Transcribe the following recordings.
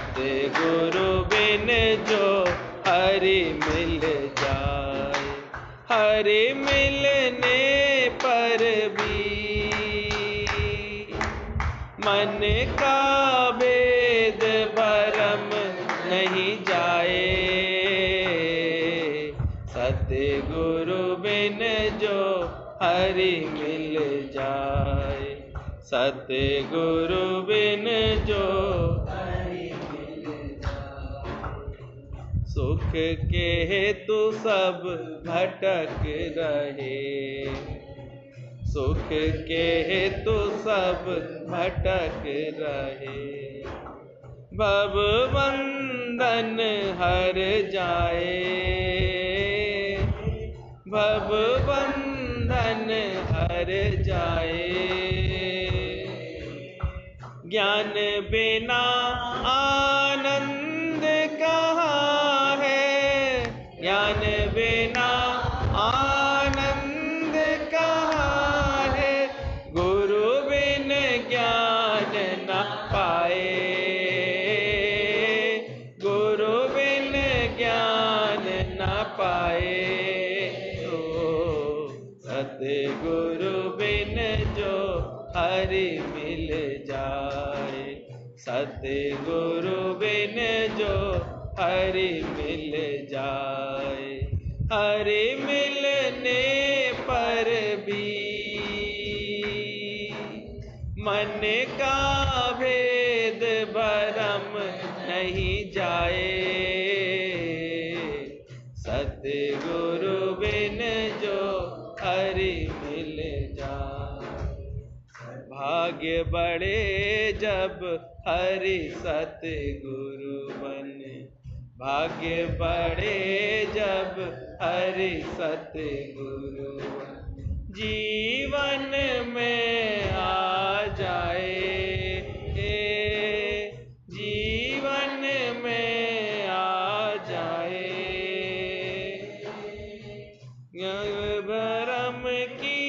सतगुरु बिन जो हरि मिल जाए, हरि मिलने पर भी मन का भेद भरम नहीं जाए। सतगुरु बिन जो हरि मिल जाए, सतगुरु बिन जो हरि मिल जाए। सुख के हेतु सब भटक रहे, सुख के हेतु सब भटक रहे। भव बंधन हर जाए, भव बंधन हर जाए। ज्ञान बिना आनंद कहाँ है, ज्ञान बिना आनंद कहाँ है। गुरु बिन ज्ञान न पाए, गुरु बिन ज्ञान न पाए। तो सतगुरु बिन जो हरि मिल जाए, सतगुरु बिन जो हरि मिल जाए। हरि मिलने पर भी मन का भेद भरम नहीं जाए। सतगुरु बिन जो हरि मिल जाए। भाग्य बढ़े जब हरि सतगुरु बने, भाग्य बढ़े जब हरि सतगुरु बने। जीवन में आ जाए, जीवन में आ जाए। भरम की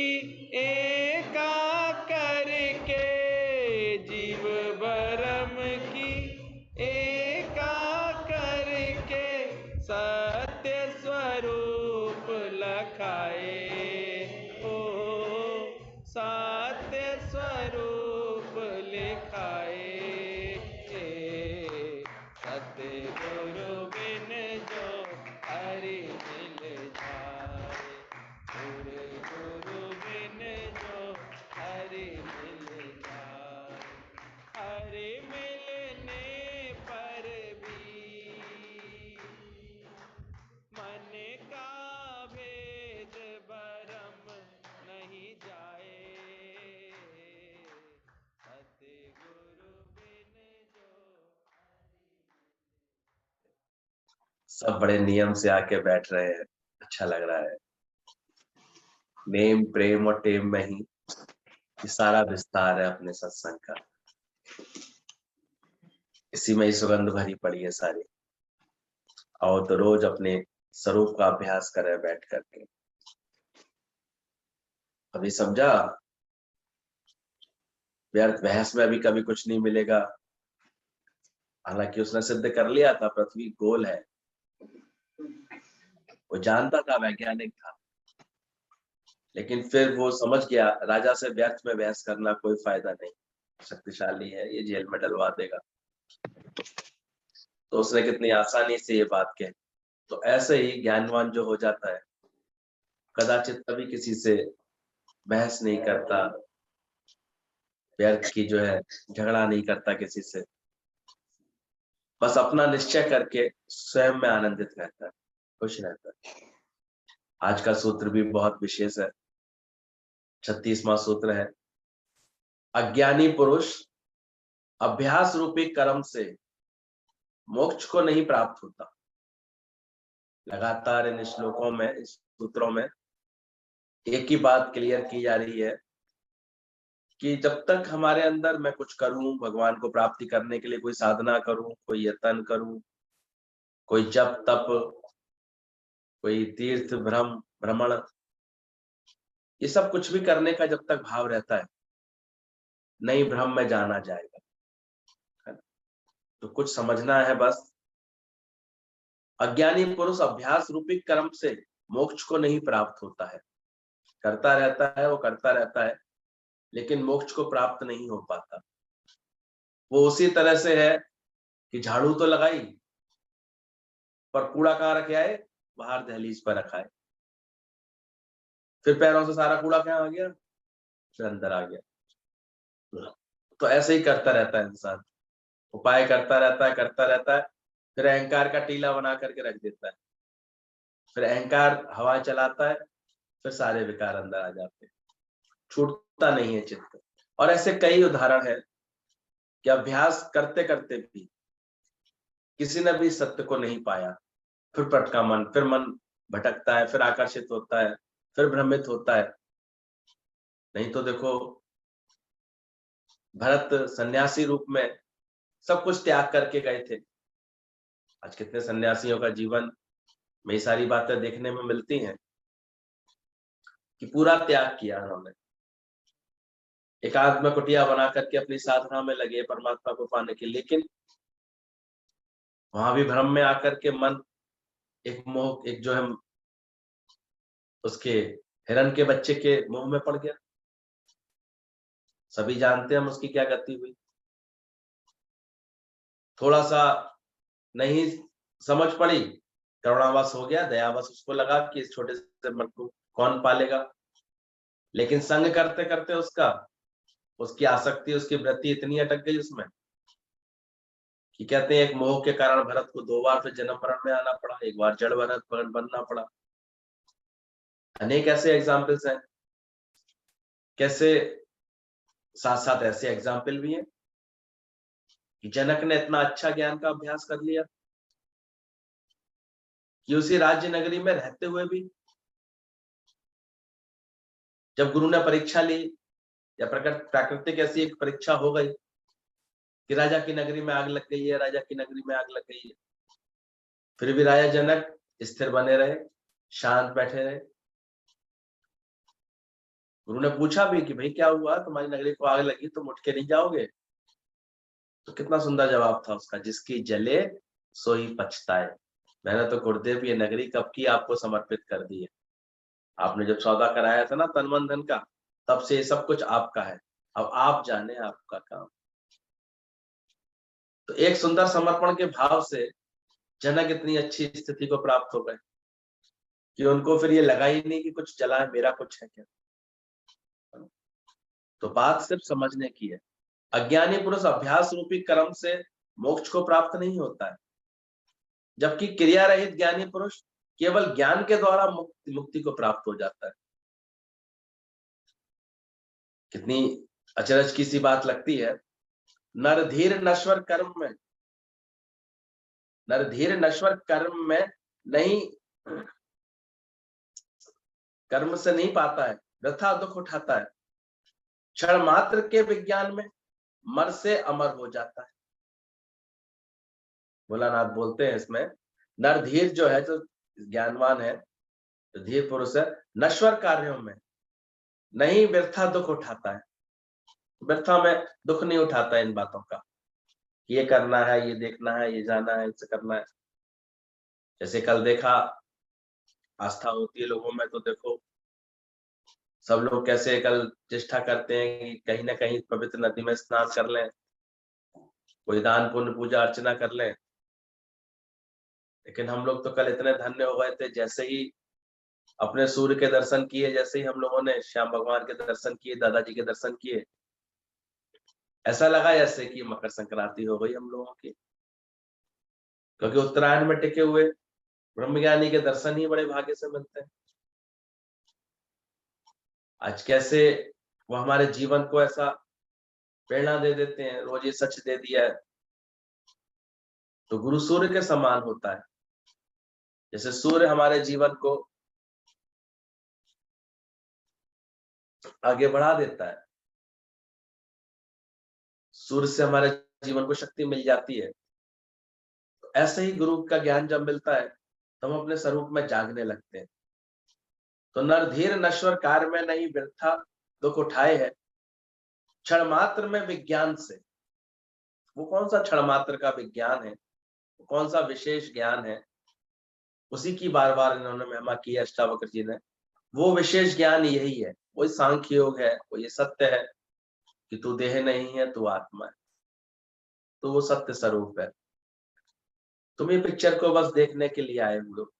एका करके, जीव भरम की एका करके सत्य स्वरूप लखाए। ओ सत्य स्वरूप लिखाए। सतगुरु बिन जो हरि मिल जाए, गुरु बिन जो हरि मिल जाए। हरि मिलने पर भी मन का भेद भरम नहीं जाए। सतगुरु बिन जो सब बड़े नियम से आके बैठ रहे हैं, अच्छा लग रहा है। नेम प्रेम और टेम में ही ये सारा विस्तार है अपने सत्संग का, इसी में ही सुगंध भरी पड़ी है सारी। और तो रोज अपने स्वरूप का अभ्यास करें बैठ करके। अभी समझा, व्यर्थ बहस में अभी कभी कुछ नहीं मिलेगा। हालांकि उसने सिद्ध कर लिया था पृथ्वी गोल है, वो जानता था, वैज्ञानिक था, लेकिन फिर वो समझ गया राजा से व्यर्थ में बहस करना कोई फायदा नहीं, शक्तिशाली है, ये जेल में डलवा देगा। तो उसने कितनी आसानी से ये बात कही। तो ऐसे ही ज्ञानवान जो हो जाता है, कदाचित कभी किसी से बहस नहीं करता, व्यर्थ की जो है झगड़ा नहीं करता किसी से, बस अपना निश्चय करके स्वयं में आनंदित रहता है, खुश रहता है। आज का सूत्र भी बहुत विशेष है, 36वां सूत्र है। अज्ञानी पुरुष अभ्यास रूपी कर्म से मोक्ष को नहीं प्राप्त होता। लगातार इन श्लोकों में, इस सूत्रों में एक ही बात क्लियर की जा रही है कि जब तक हमारे अंदर मैं कुछ करूं, भगवान को प्राप्ति करने के लिए कोई साधना करूं, कोई यत्न करूं, कोई जप तप, कोई तीर्थ भ्रमण, ये सब कुछ भी करने का जब तक भाव रहता है, नहीं भ्रम में जाना जाएगा, है ना? तो कुछ समझना है बस, अज्ञानी पुरुष अभ्यास रूपी कर्म से मोक्ष को नहीं प्राप्त होता है, करता रहता है, वो करता रहता है, लेकिन मोक्ष को प्राप्त नहीं हो पाता। वो उसी तरह से है कि झाड़ू तो लगाई, पर कूड़ा कहाँ रखे आए? बाहर दहलीज पर रखा है। फिर पैरों से सारा कूड़ा कहाँ आ गया? फिर अंदर आ गया। तो ऐसे ही करता रहता है इंसान, उपाय करता रहता है, करता रहता है, फिर अहंकार का टीला बना करके रख देता है, फिर अहंकार हवा चलाता है, फिर सारे विकार अंदर आ जाते हैं, छूटता नहीं है चित्त। और ऐसे कई उदाहरण है कि अभ्यास करते करते भी किसी ने भी सत्य को नहीं पाया, फिर भटका मन, फिर मन भटकता है, फिर आकर्षित होता है, फिर भ्रमित होता है। नहीं तो देखो, भरत सन्यासी रूप में सब कुछ त्याग करके गए थे। आज कितने सन्यासियों का जीवन में ये सारी बातें देखने में मिलती हैं कि पूरा त्याग किया उन्होंने, एकांत में कुटिया बना करके अपनी साधना में लगे परमात्मा को पाने के, लेकिन वहां भी भ्रम में आकर के मन एक मोह, एक जो है उसके हिरण के बच्चे के मोह में पड़ गया। सभी जानते हैं हम उसकी क्या गति हुई। थोड़ा सा नहीं समझ पड़ी, करुणावश हो गया, दयावश उसको लगा कि इस छोटे से मन को कौन पालेगा। लेकिन संग करते करते उसकी आसक्ति, उसकी वृत्ति इतनी अटक गई उसमें कि कहते हैं एक मोह के कारण भरत को 2 बार फिर जन्म मरण में आना पड़ा, एक बार जड़ भरत बनना पड़ा। अनेक ऐसे एग्जाम्पल्स हैं। कैसे साथ साथ ऐसे एग्जाम्पल भी हैं कि जनक ने इतना अच्छा ज्ञान का अभ्यास कर लिया कि उसी राज्य नगरी में रहते हुए भी जब गुरु ने परीक्षा ली, या प्राकृतिक ऐसी एक परीक्षा हो गई कि राजा की नगरी में आग लग गई है, राजा की नगरी में आग लग गई है, फिर भी राजा जनक स्थिर बने रहे, शांत बैठे रहे। गुरु ने पूछा भी कि भाई क्या हुआ, तुम्हारी नगरी को आग लगी, तुम उठ के नहीं जाओगे? तो कितना सुंदर जवाब था उसका, जिसकी जले सोई पछताए। मैंने तो गुरुदेव ये नगरी कब की आपको समर्पित कर दी है। आपने जब सौदा कराया था ना तन मन धन का, तब से ये सब कुछ आपका है, अब आप जाने आपका काम। तो एक सुंदर समर्पण के भाव से जनक इतनी अच्छी स्थिति को प्राप्त हो गए कि उनको फिर ये लगा ही नहीं कि कुछ चला है, मेरा कुछ है क्या। तो बात सिर्फ समझने की है। अज्ञानी पुरुष अभ्यास रूपी कर्म से मोक्ष को प्राप्त नहीं होता है, जबकि क्रिया रहित ज्ञानी पुरुष केवल ज्ञान के द्वारा मुक्ति को प्राप्त हो जाता है। कितनी अचरज की सी बात लगती है। नरधीर नश्वर कर्म में नहीं, कर्म से नहीं पाता है, वृथा दुख उठाता है, क्षण मात्र के विज्ञान में मर से अमर हो जाता है। भोलानाथ बोलते हैं इसमें, नरधीर जो है, जो ज्ञानवान है, जो धीर पुरुष है, नश्वर कार्यों में नहीं व्यर्था दुख उठाता है। व्यर्था में दुख नहीं उठाता है इन बातों का, ये करना है, ये देखना है, ये जाना है, इसे करना है। जैसे कल देखा, आस्था होती है लोगों में, तो देखो सब लोग कैसे कल चेष्टा करते हैं कि कहीं ना कहीं पवित्र नदी में स्नान कर लें, कोई दान पुण्य पूजा अर्चना कर लें। लेकिन हम लोग तो कल इतने धन्य हो गए थे, जैसे ही अपने सूर्य के दर्शन किए, जैसे ही हम लोगों ने श्याम भगवान के दर्शन किए, दादाजी के दर्शन किए, ऐसा लगा जैसे कि मकर संक्रांति हो गई हम लोगों की। क्योंकि उत्तरायण में टिके हुए ब्रह्मज्ञानी के दर्शन ही बड़े भाग्य से मिलते हैं। आज कैसे वो हमारे जीवन को ऐसा प्रेरणा दे देते हैं, रोज ये सच दे दिया है। तो गुरु सूर्य के समान होता है। जैसे सूर्य हमारे जीवन को आगे बढ़ा देता है, सूर्य से हमारे जीवन को शक्ति मिल जाती है, तो ऐसे ही गुरु का ज्ञान जब मिलता है तो हम अपने स्वरूप में जागने लगते हैं। तो नरधीर नश्वर कार्य में नहीं व्यर्था दुख उठाए है, क्षण मात्र में विज्ञान से वो कौन सा क्षण मात्र का विज्ञान है, कौन सा विशेष ज्ञान है, उसी की बार बार इन्होंने महिमा की है अष्टावक्र जी ने। वो विशेष ज्ञान यही है, वही सांख्य योग है, वो ये सत्य है कि तू देह नहीं है, तू आत्मा है, तो वो सत्य स्वरूप है। तुम ये पिक्चर को बस देखने के लिए आए हुए हो,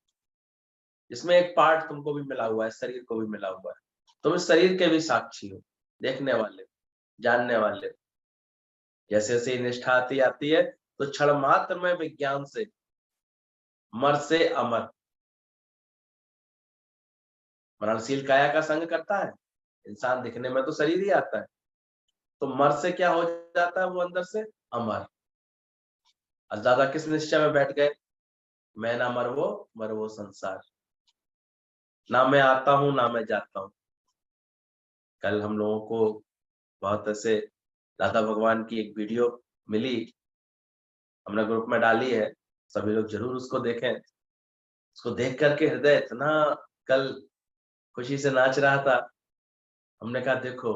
इसमें एक पार्ट तुमको भी मिला हुआ है, शरीर को भी मिला हुआ है, तुम इस शरीर के भी साक्षी हो, देखने वाले, जानने वाले। जैसे जैसे निष्ठा आती है तो क्षण मात्र में विज्ञान से मर से अमर, मरणशील काया का संग करता है इंसान, दिखने में तो शरीर ही आता है, तो मर से क्या हो जाता है, वो अंदर से अमर। और ज्यादा किस निश्चय में बैठ गए, मैं ना मर वो संसार, ना मैं आता हूं ना मैं जाता हूं। कल हम लोगों को बहुत ऐसे दादा भगवान की एक वीडियो मिली, हमने ग्रुप में डाली है, सभी लोग जरूर उसको देखें। उसको देख करके हृदय इतना कल खुशी से नाच रहा था। हमने कहा देखो,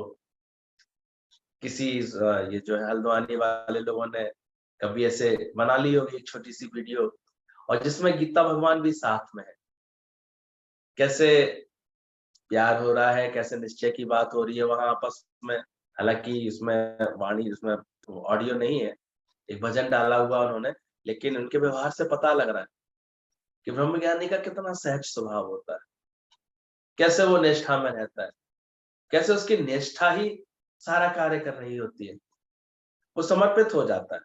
किसी ये जो है हल्द्वानी वाले लोगों ने कभी ऐसे बना ली होगी एक छोटी सी वीडियो, और जिसमें गीता भगवान भी साथ में है, कैसे प्यार हो रहा है, कैसे निश्चय की बात हो रही है वहां आपस में। हालांकि उसमें वाणी, उसमें ऑडियो नहीं है, एक भजन डाला हुआ उन्होंने, लेकिन उनके व्यवहार से पता लग रहा है कि ब्रह्मज्ञानी का कितना सहज स्वभाव होता है, कैसे वो निष्ठा में रहता है, कैसे उसकी निष्ठा ही सारा कार्य कर रही होती है, वो समर्पित हो जाता है।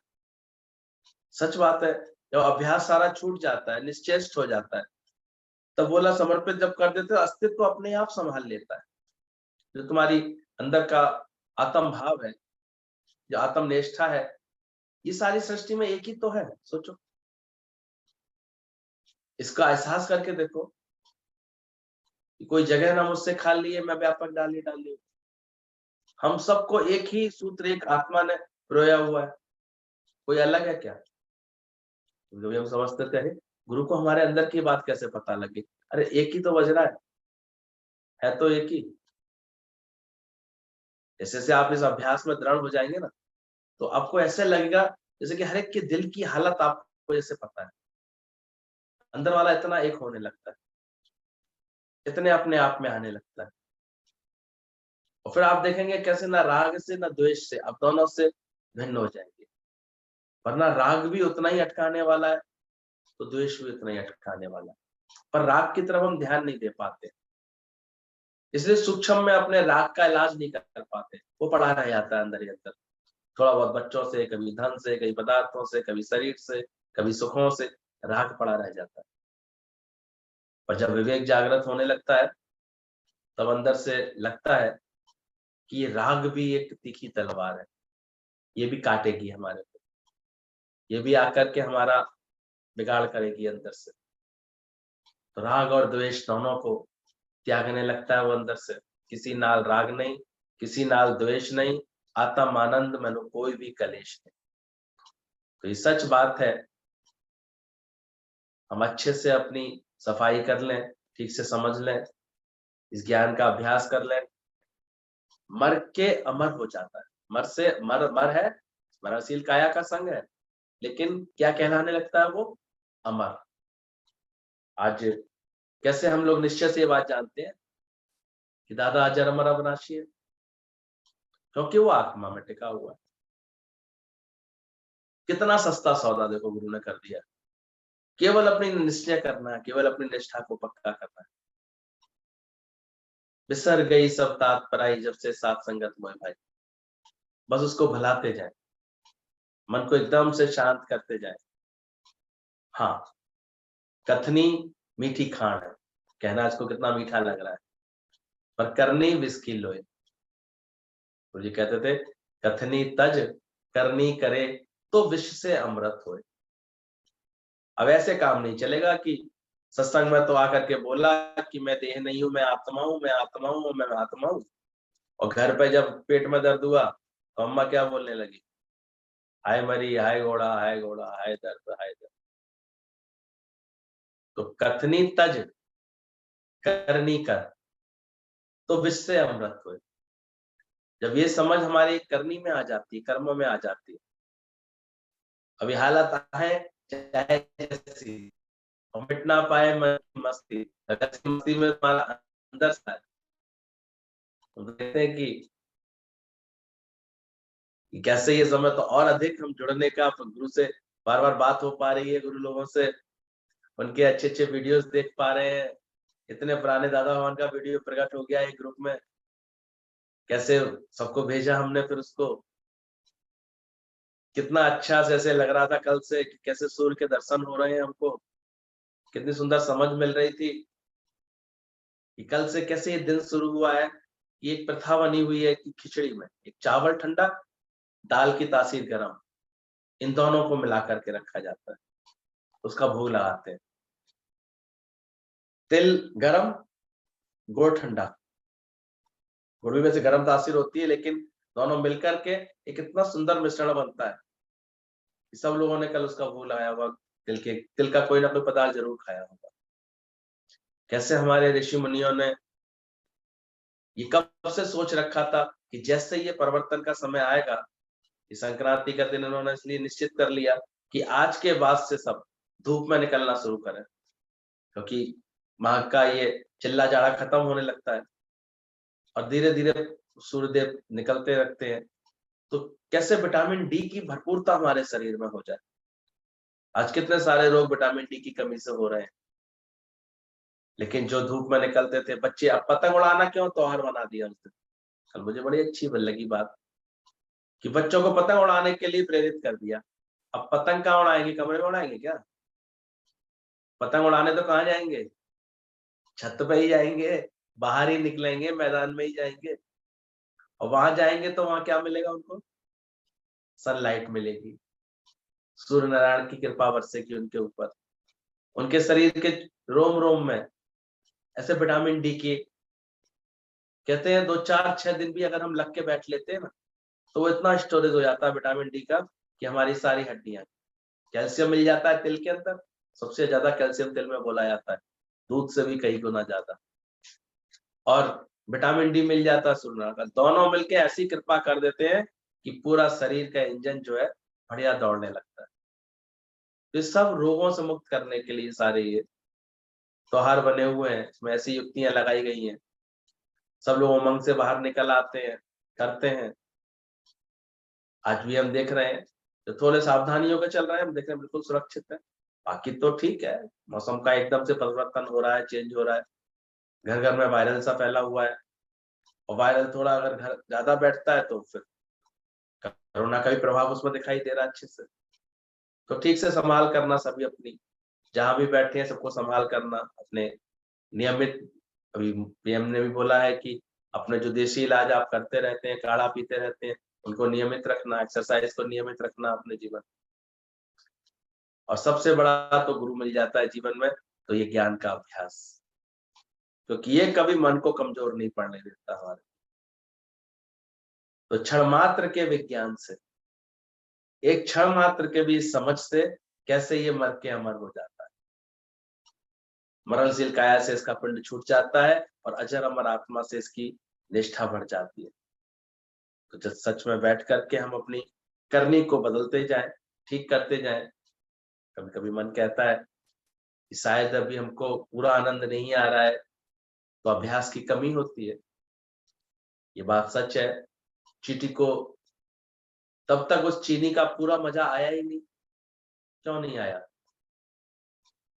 सच बात है, जब अभ्यास सारा छूट जाता है, निश्चेष्ट हो जाता है, तब बोला समर्पित जब कर देते हो, अस्तित्व अपने आप संभाल लेता है। जो तुम्हारी अंदर का आत्म भाव है, जो आत्म निष्ठा है, ये सारी सृष्टि में एक ही तो है। सोचो, इसका एहसास करके देखो कि कोई जगह ना मुझसे खाली है, मैं व्यापक डाली। हम सबको एक ही सूत्र, एक आत्मा ने रोया हुआ है, कोई अलग है क्या? जो भी हम समझते थे, गुरु को हमारे अंदर की बात कैसे पता लगी? अरे एक ही तो बज रहा है तो एक ही। जैसे जैसे आप इस अभ्यास में दृढ़ हो जाएंगे ना, तो आपको ऐसे लगेगा जैसे कि हर एक के दिल की हालत आपको जैसे पता है, अंदर वाला इतना एक होने लगता है, इतने अपने आप में आने लगता है। और फिर आप देखेंगे कैसे ना राग से ना द्वेष से आप दोनों से भिन्न हो जाएंगे। वरना राग भी उतना ही अटकाने वाला है, तो द्वेष भी उतना ही अटकाने वाला है, पर राग की तरफ हम ध्यान नहीं दे पाते, इसलिए सूक्ष्म में अपने राग का इलाज नहीं कर पाते, वो पड़ा रह जाता है अंदर ही अंदर। थोड़ा बहुत बच्चों से, कभी धन से, कभी पदार्थों से, कभी शरीर से, कभी सुखों से राग पड़ा रह जाता है। और जब विवेक जागृत होने लगता है, तब अंदर से लगता है कि ये राग भी एक तीखी तलवार है, ये भी काटेगी हमारे को, ये भी आकर के हमारा बिगाड़ करेगी अंदर से। तो राग और द्वेष दोनों को त्यागने लगता है वो अंदर से। किसी नाल राग नहीं, किसी नाल द्वेष नहीं, आत्म आनंद मनु कोई भी कलेश नहीं। तो ये सच बात है, हम अच्छे से अपनी सफाई कर लें, ठीक से समझ लें, इस ज्ञान का अभ्यास कर लें, मर के अमर हो जाता है। मर से मर है, मरणशील काया का संग है, लेकिन क्या कहलाने लगता है वो? अमर। आज कैसे हम लोग निश्चय से ये बात जानते हैं कि दादा अजर अमर अविनाशी है? क्योंकि वो आत्मा में टिका हुआ है। कितना सस्ता सौदा देखो गुरु ने कर दिया, केवल अपनी निश्चय करना है, केवल अपनी निष्ठा को पक्का करना है। बिसर गई सब तात पराई, जब से साथ संगत मोए भाई। बस उसको भलाते जाए, मन को एकदम से शांत करते जाए। हाँ, कथनी मीठी खान है, कहना इसको कितना मीठा लग रहा है, पर करनी विस्की लोए। गुरु जी कहते थे, कथनी तज करनी करे तो विष से अमृत होए। अब ऐसे काम नहीं चलेगा कि सत्संग में तो आकर के बोला कि मैं देह नहीं हूं, मैं आत्मा हूं, मैं आत्मा हूं, मैं आत्मा हूं, और घर पे जब पेट में दर्द हुआ तो अम्मा क्या बोलने लगी? हाय मरी, हाय घोड़ा, हाय घोड़ा, हाय दर्द, हाय दर्द। तो कथनी तज करनी कर तो विष से अमृत होए। जब ये समझ हमारी करनी में आ जाती है, कर्म में आ जाती है, अभी हालत है चाहे जैसी, और मिट ना पाए मन की मस्ती, अगर इस मस्ती में तुम्हारा अंदर सा है, तो देखते हैं कि कैसे ये समय तो और अधिक हम जुड़ने का, गुरु से बार बार बात हो पा रही है, गुरु लोगों से उनके अच्छे अच्छे वीडियोस देख पा रहे हैं। इतने पुराने दादा भगवान का वीडियो प्रकट हो गया एक ग्रुप में, कैसे सबको भेजा हमने, फिर उसको कितना अच्छा से ऐसे लग रहा था कल से कि कैसे सूर्य के दर्शन हो रहे हैं हमको, कितनी सुंदर समझ मिल रही थी कि कल से कैसे ये दिन शुरू हुआ है। ये एक प्रथा बनी हुई है कि खिचड़ी में एक चावल ठंडा, दाल की तासीर गरम, इन दोनों को मिला करके रखा जाता है, उसका भोग लगाते हैं। तिल गरम, गुड़ ठंडा, गुड़ भी वैसे गरम तासीर होती है, लेकिन दोनों मिलकर के एक इतना सुंदर मिश्रण बनता है कि सब लोगों ने कल उसका भोग लगाया होगा। तिल का कोई ना कोई पदार्थ जरूर खाया होगा। कैसे हमारे ऋषि मुनियों ने ये कब से सोच रखा था कि जैसे ये परिवर्तन का समय आएगा, इस संक्रांति का दिन उन्होंने इसलिए निश्चित कर लिया कि आज के बाद से सब धूप में निकलना शुरू करें, क्योंकि माघ का ये चिल्ला जाड़ा खत्म होने लगता है और धीरे धीरे सूर्यदेव निकलते रखते हैं। तो कैसे विटामिन डी की भरपूरता हमारे शरीर में हो जाए। आज कितने सारे रोग विटामिन डी की कमी से हो रहे हैं, लेकिन जो धूप में निकलते थे बच्चे, अब पतंग उड़ाना क्यों त्योहार बना दिया उस दिन। कल मुझे बड़ी अच्छी लगी बात कि बच्चों को पतंग उड़ाने के लिए प्रेरित कर दिया। अब पतंग कहाँ उड़ाएंगे, कमरे में उड़ाएंगे क्या? पतंग उड़ाने तो कहाँ जाएंगे, छत पे ही जाएंगे, बाहर ही निकलेंगे, मैदान में ही जाएंगे। और वहां जाएंगे तो वहां क्या मिलेगा उनको? सनलाइट मिलेगी, सूर्य नारायण की कृपा बरसेगी उनके ऊपर, उनके शरीर के रोम रोम में ऐसे विटामिन डी की, कहते हैं 2 4 6 दिन भी अगर हम लग के बैठ लेते हैं ना, तो वो इतना स्टोरेज हो जाता है विटामिन डी का कि हमारी सारी हड्डियां, कैल्शियम मिल जाता है तिल के अंदर, सबसे ज्यादा कैल्शियम तिल में बोला जाता है, दूध से भी कई गुना ज्यादा, और विटामिन डी मिल जाता है सूर्य का। दोनों मिलके ऐसी कृपा कर देते हैं कि पूरा शरीर का इंजन जो है बढ़िया दौड़ने लगता है। तो सब रोगों से मुक्त करने के लिए सारे ये त्योहार बने हुए हैं, इसमें ऐसी युक्तियां लगाई गई हैं, सब लोग उमंग से बाहर निकल आते हैं, करते हैं। आज भी हम देख रहे हैं, तो थोड़े सावधानियों के चल रहे हैं, हम देख रहे हैं बिल्कुल सुरक्षित है। बाकी तो ठीक है, मौसम का एकदम से परिवर्तन हो रहा है, चेंज हो रहा है, घर घर में वायरल सा फैला हुआ है, और वायरल थोड़ा अगर घर ज्यादा बैठता है तो फिर कोरोना का भी प्रभाव उसमें दिखाई दे रहा है अच्छे से। तो ठीक से संभाल करना, सभी अपनी जहां भी बैठे हैं सबको संभाल करना, अपने नियमित, अभी पीएम ने भी बोला है कि अपने जो देसी इलाज आप करते रहते हैं, काढ़ा पीते रहते हैं, उनको नियमित रखना, एक्सरसाइज को नियमित रखना अपने जीवन। और सबसे बड़ा तो गुरु मिल जाता है जीवन में, तो ये ज्ञान का अभ्यास, क्योंकि ये कभी मन को कमजोर नहीं पड़ने देता हमारे। तो क्षण मात्र के विज्ञान से, एक क्षण मात्र के भी समझ से कैसे ये मर के अमर हो जाता है, मरणशील काया से इसका पिंड छूट जाता है और अजर अमर आत्मा से इसकी निष्ठा बढ़ जाती है। तो जब सच में बैठ करके हम अपनी करनी को बदलते जाएं, ठीक करते जाएं। कभी कभी मन कहता है कि शायद अभी हमको पूरा आनंद नहीं आ रहा है, तो अभ्यास की कमी होती है। ये बात सच है। चींटी को तब तक उस चीनी का पूरा मजा आया ही नहीं, क्यों नहीं आया?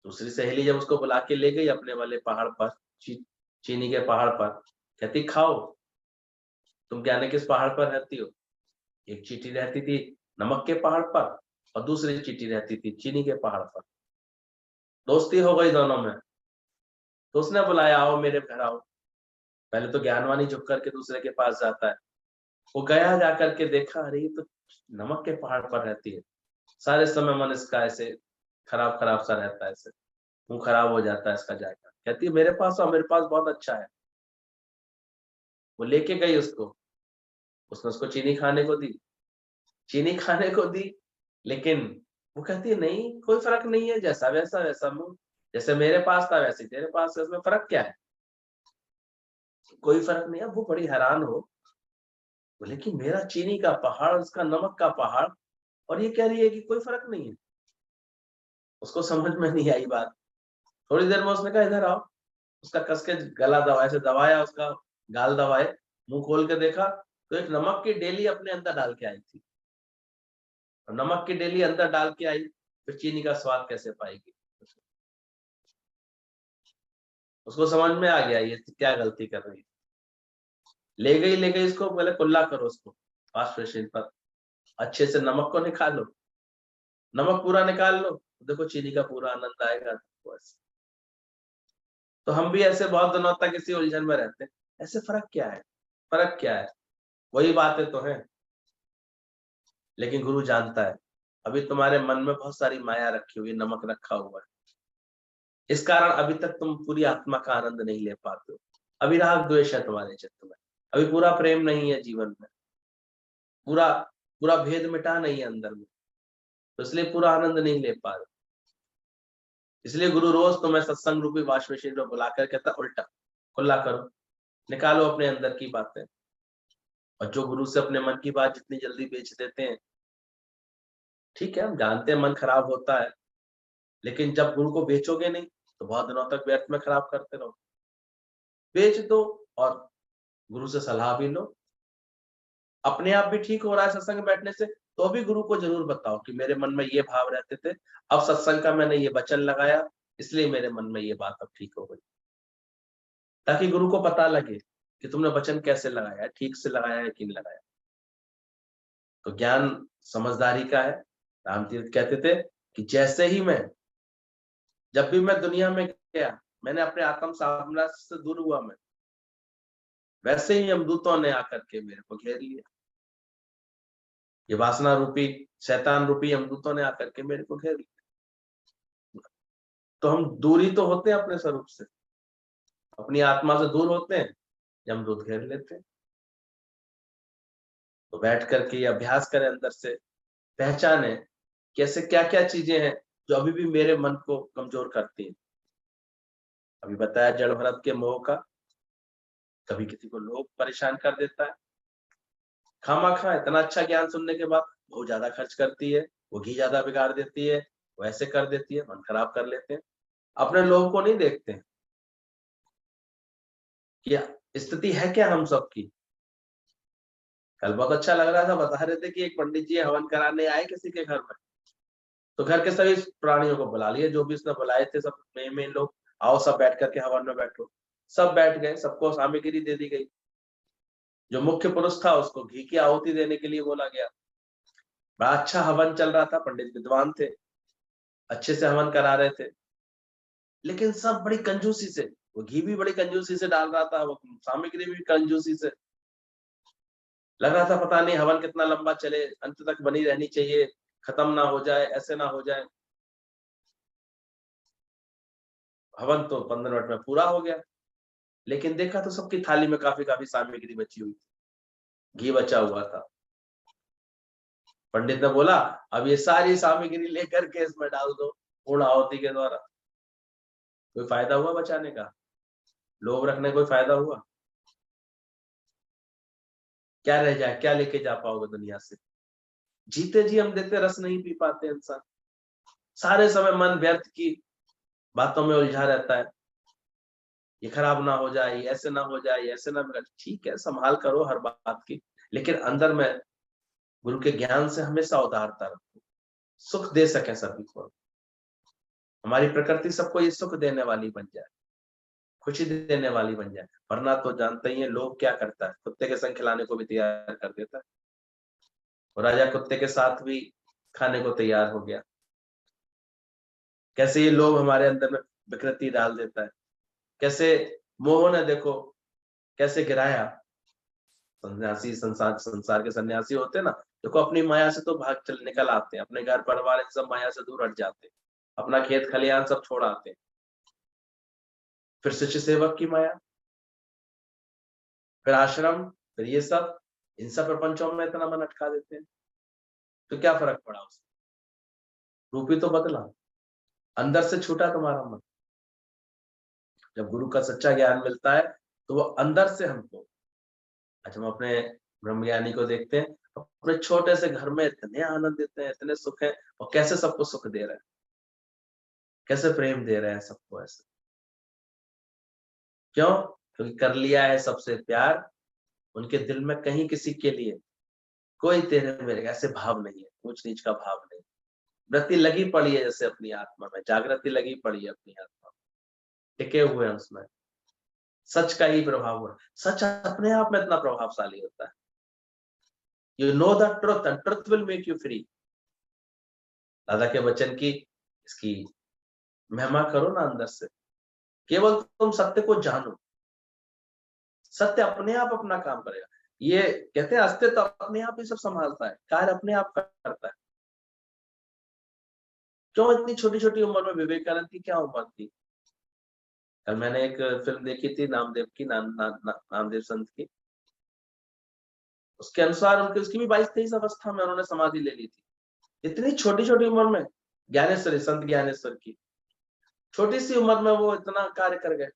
दूसरी सहेली जब उसको बुला के ले गई अपने वाले पहाड़ पर, चीनी के पहाड़ पर, कहती खाओ। तुम जाने किस पहाड़ पर रहती हो? एक चींटी रहती थी नमक के पहाड़ पर, और दूसरी चींटी रहती थी चीनी के पहाड़ पर। दोस्ती हो गई दोनों में, तो उसने बुलाया, आओ मेरे घर आओ। पहले तो ज्ञानवानी झुक करके दूसरे के पास जाता है, वो गया, जाकर के देखा, अरे ये तो नमक के पहाड़ पर रहती है। सारे समय मन इसका ऐसे खराब खराब सा रहता है, ऐसे मुंह खराब हो जाता है इसका जायका। कहती है मेरे पास आओ, मेरे पास बहुत अच्छा है। वो लेके गई उसको, उसने उसको चीनी खाने को दी, चीनी खाने को दी, लेकिन वो कहती है नहीं कोई फर्क नहीं है, जैसा वैसा वैसा मुंह, जैसे मेरे पास था वैसे तेरे पास है, उसमें फर्क क्या है? कोई फर्क नहीं है। वो बड़ी हैरान हो, बोले कि मेरा चीनी का पहाड़, उसका नमक का पहाड़, और ये कह रही है कि कोई फर्क नहीं है। उसको समझ में नहीं आई बात। थोड़ी देर में उसने कहा इधर आओ, उसका कस के गला दबाया, ऐसे दबाया, उसका गाल दबाए, मुंह खोल के देखा तो एक नमक की डेली अपने अंदर डाल के आई थी। और नमक की डेली अंदर डाल के आई, फिर चीनी का स्वाद कैसे पाएगी? उसको समझ में आ गया ये क्या गलती कर रही है। ले गई इसको, पहले कुल्ला करो उसको वॉश बेसिन पर, अच्छे से नमक को निकालो, नमक पूरा निकाल लो, देखो चीनी का पूरा आनंद आएगा। तो हम भी ऐसे बहुत दिनों तक इसी उलझन में रहते हैं, ऐसे फर्क क्या है, फर्क क्या है? वही बातें तो हैं। लेकिन गुरु जानता है अभी तुम्हारे मन में बहुत सारी माया रखी हुई, नमक रखा हुआ है, इस कारण अभी तक तुम पूरी आत्मा का आनंद नहीं ले पाते हो। अभी राग द्वेष है तुम्हारे चित्त में, अभी पूरा प्रेम नहीं है जीवन में, पूरा पूरा भेद मिटा नहीं है अंदर में, तो इसलिए पूरा आनंद नहीं ले पा रहे। इसलिए गुरु रोज तुम्हें सत्संग रूपी वाश मशीन में बुलाकर कहता उल्टा खुला करो, निकालो अपने अंदर की बातें। और जो गुरु से अपने मन की बात जितनी जल्दी बेच देते हैं, ठीक है हम जानते हैं मन खराब होता है, लेकिन जब गुरु को बेचोगे नहीं तो बहुत दिनों तक व्यर्थ में खराब करते रहो। बेच दो और गुरु से सलाह भी लो। अपने आप भी ठीक हो रहा है सत्संग बैठने से, तो भी गुरु को जरूर बताओ कि मेरे मन में ये भाव रहते थे, अब सत्संग का मैंने ये वचन लगाया, इसलिए मेरे मन में ये बात अब ठीक हो गई। ताकि गुरु को पता लगे कि तुमने वचन कैसे लगाया है, ठीक से लगाया है कि नहीं लगाया। तो ज्ञान समझदारी का है। रामतीर्थ कहते थे कि जैसे ही मैं, जब भी मैं दुनिया में गया, मैंने अपने आत्म साम्राज्य से दूर हुआ मैं, वैसे ही यमदूतों ने आकर के मेरे को घेर लिया। ये वासना रूपी, शैतान रूपी यमदूतों ने आकर के मेरे को घेर लिया। तो हम दूरी तो होते हैं अपने स्वरूप से, अपनी आत्मा से दूर होते हैं, यमदूत घेर लेते हैं। तो बैठ करके ये अभ्यास करें, अंदर से पहचाने कैसे क्या क्या चीजें हैं जो अभी भी मेरे मन को कमजोर करती हैं। अभी बताया जड़ भरत के मोह का, कभी किसी को लोभ परेशान कर देता है, खामा इतना अच्छा ज्ञान सुनने के बाद बहुत ज्यादा खर्च करती है, वो घी ज्यादा बिगाड़ देती है, वो ऐसे कर देती है, मन खराब कर लेते हैं। अपने लोभ को नहीं देखते हैं कि स्थिति है क्या हम सबकी। कल बहुत अच्छा लग रहा था, बता रहे थे कि एक पंडित जी हवन कराने आए किसी के घर में, तो घर के सभी प्राणियों को बुला लिए, जो भी उसने बुलाए थे सब मेन लोग, आओ सब बैठ करके हवन में बैठो। सब बैठ गए, सबको सामग्री दे दी गई। जो मुख्य पुरुष था उसको घी की आहुति देने के लिए बोला गया। बड़ा अच्छा हवन चल रहा था, पंडित विद्वान थे, अच्छे से हवन करा रहे थे, लेकिन सब बड़ी कंजूसी से, वो घी भी बड़ी कंजूसी से डाल रहा था, वो सामग्री भी कंजूसी से। लग रहा था पता नहीं हवन कितना लंबा चले, अंत तक बनी रहनी चाहिए, खत्म ना हो जाए, ऐसे ना हो जाए। हवन तो 15 मिनट में पूरा हो गया, लेकिन देखा तो सबकी थाली में काफी काफी सामग्री बची हुई थी, घी बचा हुआ था। पंडित ने बोला अब ये सारी सामग्री लेकर के इसमें डाल दो पूर्ण आहुति के द्वारा। कोई फायदा हुआ बचाने का? लोभ रखने कोई फायदा हुआ? क्या रह जाए, क्या लेके जा पाओगे दुनिया से? जीते जी हम देते रस नहीं पी पाते इंसान, सारे समय मन व्यर्थ की बातों में उलझा रहता है। ये खराब ना हो जाए, ऐसे ना हो जाए, ऐसे ना बिगड़। ठीक है संभाल करो हर बात की, लेकिन अंदर में गुरु के ज्ञान से हमेशा उदारता रखो, सुख दे सके सभी को। हमारी प्रकृति सबको ये सुख देने वाली बन जाए, खुशी देने वाली बन जाए, वरना तो जानते ही है लोग क्या करता है, कुत्ते के संग खिलाने को भी तैयार कर देता है। और राजा कुत्ते के साथ भी खाने को तैयार हो गया। कैसे ये लोभ हमारे अंदर में विकृति डाल देता है, कैसे मोह ने देखो कैसे गिराया। सन्यासी, संसार के सन्यासी होते हैं ना, देखो अपनी माया से तो भाग चल निकल आते हैं, अपने घर परिवार सब माया से दूर हट जाते हैं, अपना खेत खलियान सब छोड़ आते हैं। फिर शिष्य सेवक की माया, फिर आश्रम, फिर ये सब, इन सब प्रपंचों में इतना मन अटका देते हैं। तो क्या फर्क पड़ा उससे? रूप ही तो बदला, अंदर से छूटा तुम्हारा मन। जब गुरु का सच्चा ज्ञान मिलता है तो वो अंदर से हमको, अच्छा हम अपने ब्रह्मज्ञानी को देखते हैं, अपने छोटे से घर में इतने आनंद देते हैं, इतने सुख है, और कैसे सबको सुख दे रहे हैं, कैसे प्रेम दे रहे हैं सबको ऐसे। क्यों? क्योंकि कर लिया है सबसे प्यार, उनके दिल में कहीं किसी के लिए कोई तेरे मेरे ऐसे भाव नहीं है, ऊंच नीच का भाव नहीं। वृत्ति लगी पड़ी है जैसे अपनी आत्मा में, जागृति लगी पड़ी है अपनी आत्मा में, टिके हुए हैं उसमें, सच का ही प्रभाव हो रहा है। सच अपने आप में इतना प्रभावशाली होता है। You know the truth and truth will make you free. दादा के वचन की इसकी महिमा करो ना अंदर से, केवल तुम सत्य को जानो, सत्य अपने आप अपना काम करेगा। ये कहते हैं अस्तित्व अपने आप ही सब संभालता है, कार्य अपने आप करता है। क्यों इतनी छोटी छोटी उम्र में विवेकानंद की क्या उम्र थी? कल मैंने एक फिल्म देखी थी नामदेव की, नामदेव संत की। उसके अनुसार उनकी उसकी भी 22-23 अवस्था में उन्होंने समाधि ले ली थी। इतनी छोटी छोटी उम्र में ज्ञानेश्वरी, संत ज्ञानेश्वर की छोटी सी उम्र में वो इतना कार्य कर गए।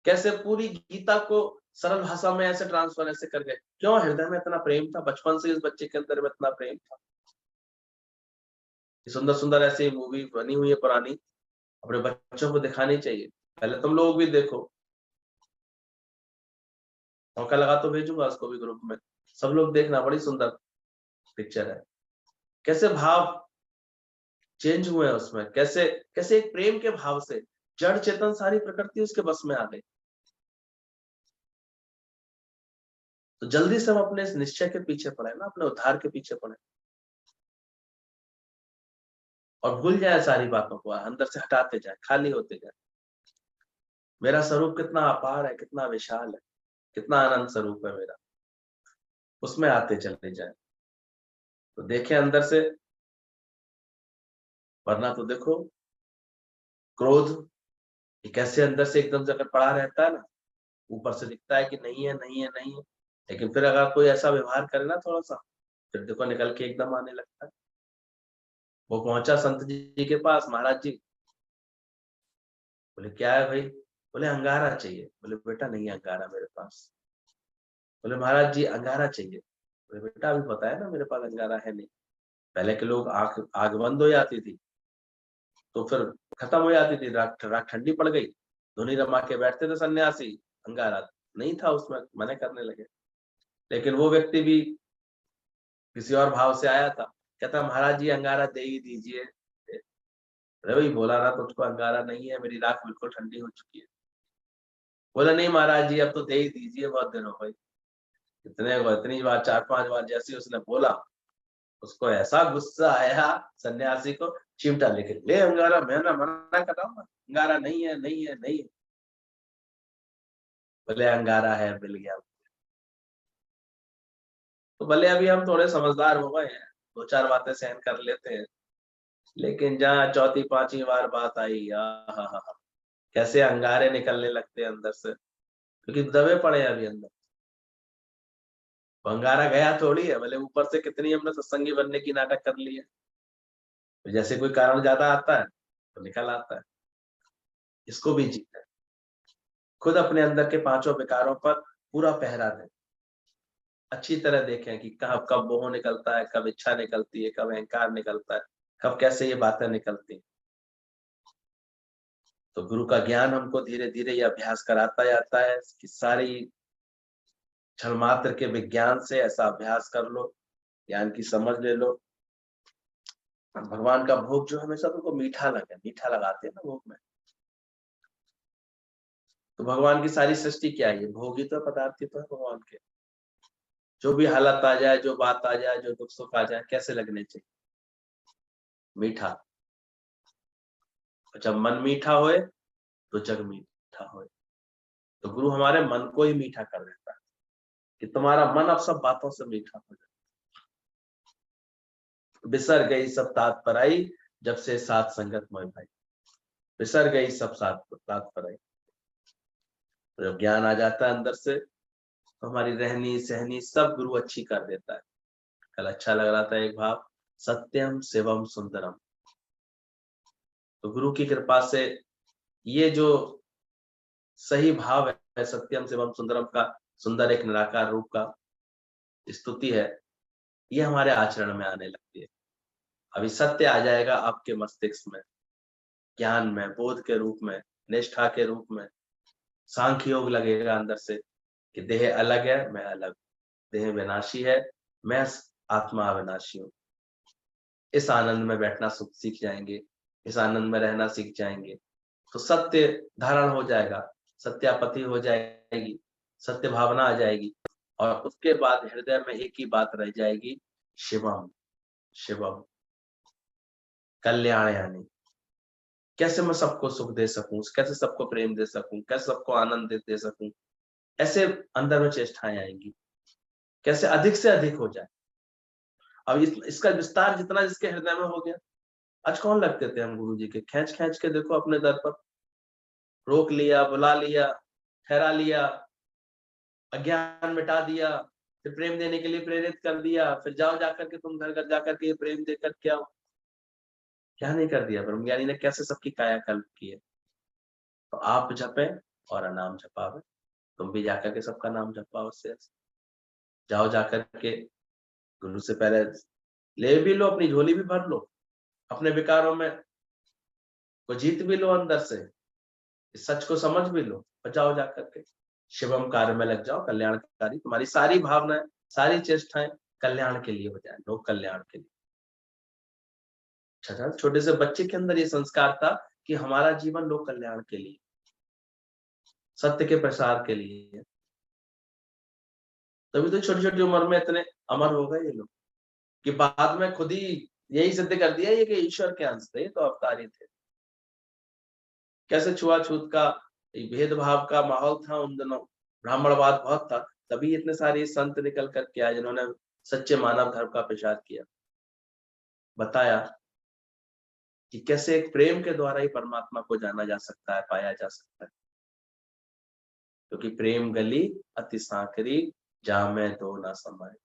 कैसे पूरी गीता को सरल भाषा में ऐसे ट्रांसफर ऐसे कर गए। क्यों? हृदय में इतना प्रेम था, बचपन से इस बच्चे के अंदर में इतना प्रेम था। सुंदर सुंदर ऐसी मूवी बनी हुई है पुरानी, अपने बच्चों को दिखानी चाहिए। पहले तुम लोग भी देखो, मौका लगा तो भेजूंगा उसको भी ग्रुप में, सब लोग देखना, बड़ी सुंदर पिक्चर है। कैसे भाव चेंज हुए हैं उसमें, कैसे कैसे एक प्रेम के भाव से जड़ चेतन सारी प्रकृति उसके बस में आ गई। तो जल्दी से हम अपने इस निश्चय के पीछे पड़े ना, अपने उद्धार के पीछे पड़े, और भूल जाए सारी बातों को, अंदर से हटाते जाए, खाली होते जाए। मेरा स्वरूप कितना अपार है, कितना विशाल है, कितना आनंद स्वरूप है मेरा, उसमें आते चलते जाए। तो देखें अंदर से, वरना तो देखो क्रोध ये कैसे अंदर से एकदम से अगर पड़ा रहता है ना, ऊपर से दिखता है कि नहीं है नहीं है नहीं है, लेकिन फिर अगर कोई ऐसा व्यवहार करे ना थोड़ा सा, फिर देखो निकल के एकदम आने लगता है। वो पहुंचा संत जी के पास, महाराज जी। बोले क्या है भाई? बोले अंगारा चाहिए। बोले बेटा नहीं है अंगारा मेरे पास। बोले महाराज जी अंगारा चाहिए। बोले बेटा अभी पता है ना मेरे पास अंगारा है नहीं। पहले के लोग आग आग बंद हो जाती थी तो फिर खत्म हो जाती थी, रात रात ठंडी पड़ गई, धुनी रमा के बैठते थे सन्यासी, अंगारा नहीं था उसमें, मना करने लगे। लेकिन वो व्यक्ति भी किसी और भाव से आया था, कहता महाराज जी अंगारा दे ही दीजिए। अरे भाई बोला ना तुझको अंगारा नहीं है, मेरी राख बिल्कुल ठंडी हो चुकी है। बोला नहीं महाराज जी अब तो दे ही दीजिए, बहुत दिन हो गए। इतनी बार 4-5 बार जैसे उसने बोला, उसको ऐसा गुस्सा आया सन्यासी को, चिमटा लेके ले अंगारा, मैं ना मना कर रहा हूँ ना, अंगारा नहीं है नहीं है नहीं है। बोले अंगारा है, मिल गया। तो भले अभी हम थोड़े समझदार हो गए हैं, 2-4 बातें सहन कर लेते हैं, लेकिन जहाँ चौथी पांचवी बार बात आई, आहा, कैसे अंगारे निकलने लगते हैं अंदर से, क्योंकि दबे पड़े हैं अभी अंदर। वो अंगारा गया थोड़ी है, भले ऊपर से कितनी हमने सत्संगी बनने की नाटक कर ली है, तो जैसे कोई कारण ज्यादा आता है तो निकल आता है। इसको भी जीते हैं। खुद अपने अंदर के 5 विकारों पर पूरा पहरा दें, अच्छी तरह देखें कि कब कब मोह निकलता है, कब इच्छा निकलती है, कब अहंकार निकलता है, कब कैसे ये बातें निकलती हैं। तो गुरु का ज्ञान हमको धीरे धीरे ये अभ्यास कराता जाता है कि सारी क्षण मात्र के विज्ञान से ऐसा अभ्यास कर लो, ज्ञान की समझ ले लो। भगवान का भोग जो हमेशा तुमको मीठा लगे, मीठा लगाते हैं ना भोग में। तो भगवान की सारी सृष्टि क्या है? भोग ही तो पदार्थ ही तो है भगवान के। जो भी हालत आ जाए, जो बात आ जाए, जो दुख सुख आ जाए, कैसे लगने चाहिए? मीठा। जब मन मीठा होए तो जग मीठा होए। तो गुरु हमारे मन को ही मीठा कर देता है कि तुम्हारा मन अब सब बातों से मीठा हो जाए। बिसर गई सब तात पर आई, जब से साथ संगत मोह भाई। बिसर गई सब साथ तात पर आई। तो जब ज्ञान आ जाता है अंदर से, तो हमारी रहनी सहनी सब गुरु अच्छी कर देता है। कल अच्छा लग रहा था एक भाव, सत्यम शिवम सुंदरम। तो गुरु की कृपा से ये जो सही भाव है सत्यम शिवम सुंदरम का, सुंदर एक निराकार रूप का, स्तुति है, ये हमारे आचरण में आने लगती है। अभी सत्य आ जाएगा आपके मस्तिष्क में, ज्ञान में, बोध के रूप में, निष्ठा के रूप में। सांख्य योग लगेगा अंदर से कि देह अलग है, मैं अलग, देह विनाशी है, मैं आत्मा अविनाशी हूँ। इस आनंद में बैठना सीख जाएंगे, इस आनंद में रहना सीख जाएंगे, तो सत्य धारण हो जाएगा, सत्यापति हो जाएगी, सत्य भावना आ जाएगी। और उसके बाद हृदय में एक ही बात रह जाएगी, शिवम शिवम, कल्याणयानी। कैसे मैं सबको सुख दे सकूं, कैसे सबको प्रेम दे सकूं, कैसे सबको आनंद दे सकूं, ऐसे अंदर में चेष्टाएं आएंगी, कैसे अधिक से अधिक हो जाए। अब इसका विस्तार जितना जिसके हृदय में हो गया। आज कौन लगते थे हम गुरु जी के, खींच खींच के देखो अपने दर पर, रोक लिया, बुला लिया, ठहरा लिया, अज्ञान मिटा दिया, फिर प्रेम देने के लिए प्रेरित कर दिया, फिर जाओ जाकर के तुम घर घर जाकर के ये प्रेम देकर के आओ। क्या नहीं कर दिया ब्रह्म ज्ञानी ने, कैसे सबकी कायाकल्प की है। तो आप जपे और नाम जपावे, तुम भी जाकर के सबका नाम जपाओ। से जाओ जाकर के गुरु से पहले ले भी लो, अपनी झोली भी भर लो, अपने विकारों में को जीत भी लो, अंदर से इस सच को समझ भी लो, और जाओ जाकर के शिवम कार्य में लग जाओ। कल्याणकारी तुम्हारी सारी भावनाएं, सारी चेष्टाएं कल्याण के लिए हो जाए, लोक कल्याण के लिए। अच्छा, छोटे से बच्चे के अंदर ये संस्कार था कि हमारा जीवन लोक कल्याण के लिए, सत्य के प्रसार के लिए। तभी तो छोटी छोटी उम्र में इतने अमर हो गए ये लोग, कि बाद में खुद ही यही सिद्ध कर दिया ये कि ईश्वर के अंश थे, तो अवतारी थे। कैसे छुआछूत का, भेदभाव का माहौल था उन दिनों, ब्राह्मणवाद बहुत था, तभी इतने सारे संत निकल करके आए जिन्होंने सच्चे मानव धर्म का प्रचार किया, बताया कि कैसे एक प्रेम के द्वारा ही परमात्मा को जाना जा सकता है, पाया जा सकता है। क्योंकि प्रेम गली अति सांकरी, जामे दो ना समाये।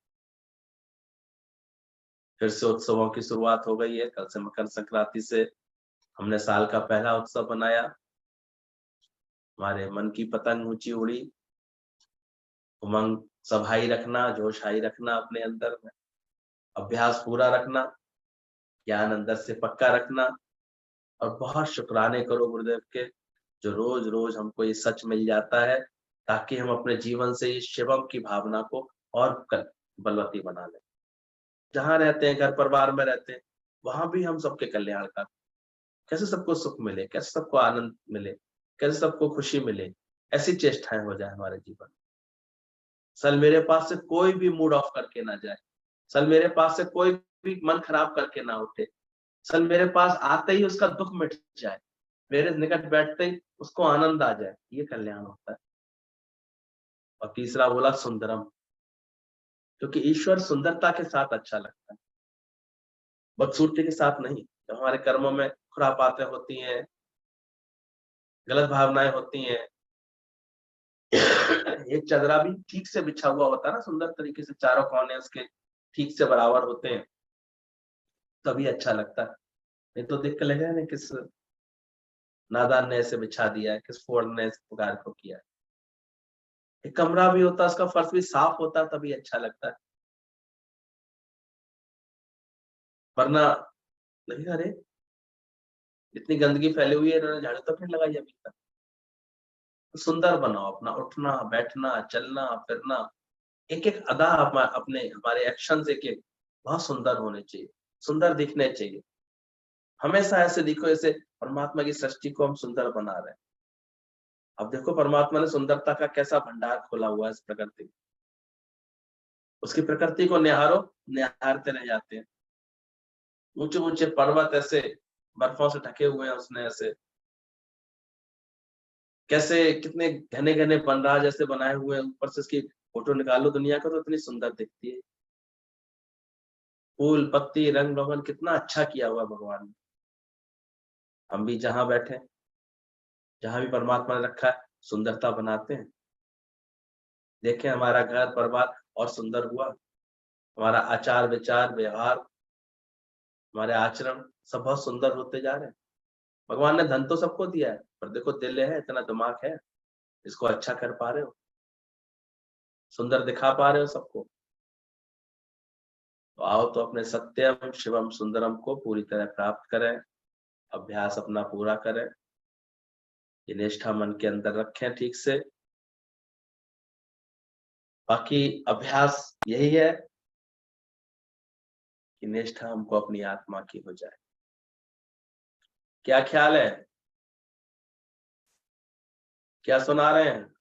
फिर से उत्सवों की शुरुआत हो गई है। कल से मकर संक्रांति से हमने साल का पहला उत्सव बनाया। हमारे मन की पतंग ऊंची उड़ी, उमंग सब हाई रखना, जोश हाई रखना अपने अंदर में, अभ्यास पूरा रखना, ज्ञान अंदर से पक्का रखना, और बहुत शुक्राने करो गुरुदेव के, जो रोज रोज हमको ये सच मिल जाता है, ताकि हम अपने जीवन से इस शिवम की भावना को और बलवती बना लें। जहां रहते हैं, घर परिवार में रहते हैं, वहां भी हम सबके कल्याण का, कैसे सबको सुख मिले, कैसे सबको आनंद मिले, कैसे सबको खुशी मिले, ऐसी चेष्टाएं हो जाए हमारे जीवन। सल मेरे पास से कोई भी मूड ऑफ करके ना जाए, सल मेरे पास से कोई भी मन खराब करके ना उठे, सल मेरे पास आते ही उसका दुख मिट जाए, मेरे निकट बैठते ही उसको आनंद आ जाए, ये कल्याण होता है। और तीसरा बोला सुंदरम, क्योंकि ईश्वर सुंदरता के साथ अच्छा लगता है, बदसूरती के साथ नहीं। जब हमारे कर्मों में खुरापातें होती हैं, गलत भावनाएं होती हैं, एक चदरा भी ठीक से बिछा हुआ होता है ना, सुंदर तरीके से, चारों कोने उसके ठीक से बराबर होते हैं, तभी अच्छा लगता है। नहीं तो देख के लगेगा ना किस नादान ने ऐसे बिछा दिया है, किस फोड़ ने इस प्रकार को किया है। एक कमरा भी होता है, उसका फर्श भी साफ होता है, तभी अच्छा लगता है। वरना नहीं, अरे इतनी गंदगी फैली हुई है, इन्होंने झाड़ू तक नहीं लगाई अभी तक। तो सुंदर बनाओ अपना उठना बैठना, चलना फिरना, एक एक अदा अपने हमारे एक्शन एक एक बहुत सुंदर होने चाहिए, सुंदर दिखने चाहिए। हमेशा ऐसे दिखो जैसे परमात्मा की सृष्टि को हम सुंदर बना रहे हैं। अब देखो परमात्मा ने सुंदरता का कैसा भंडार खोला हुआ है इस प्रकृति में। उसकी प्रकृति को निहारो, निहारते रह जाते हैं। ऊंचे ऊंचे पर्वत ऐसे बर्फों से ढके हुए हैं उसने, ऐसे कैसे कितने घने घने वनराज जैसे बनाए हुए हैं, ऊपर से इसकी फोटो निकालो दुनिया का तो इतनी सुंदर दिखती है। फूल पत्ती रंग रोगन कितना अच्छा किया हुआ भगवान ने। हम भी जहां बैठे, जहां भी परमात्मा ने रखा है, सुंदरता बनाते हैं। देखें हमारा घर परिवार और सुंदर हुआ, हमारा आचार विचार व्यवहार, हमारे आचरण सब बहुत सुंदर होते जा रहे हैं। भगवान ने धन तो सबको दिया है, पर देखो दिल है, इतना दिमाग है, इसको अच्छा कर पा रहे हो, सुंदर दिखा पा रहे हो सबको। आओ तो अपने सत्यम शिवम सुंदरम को पूरी तरह प्राप्त करें, अभ्यास अपना पूरा करें, ये निष्ठा मन के अंदर रखें ठीक से। बाकी अभ्यास यही है कि निष्ठा हमको अपनी आत्मा की हो जाए। क्या ख्याल है? क्या सुना रहे हैं?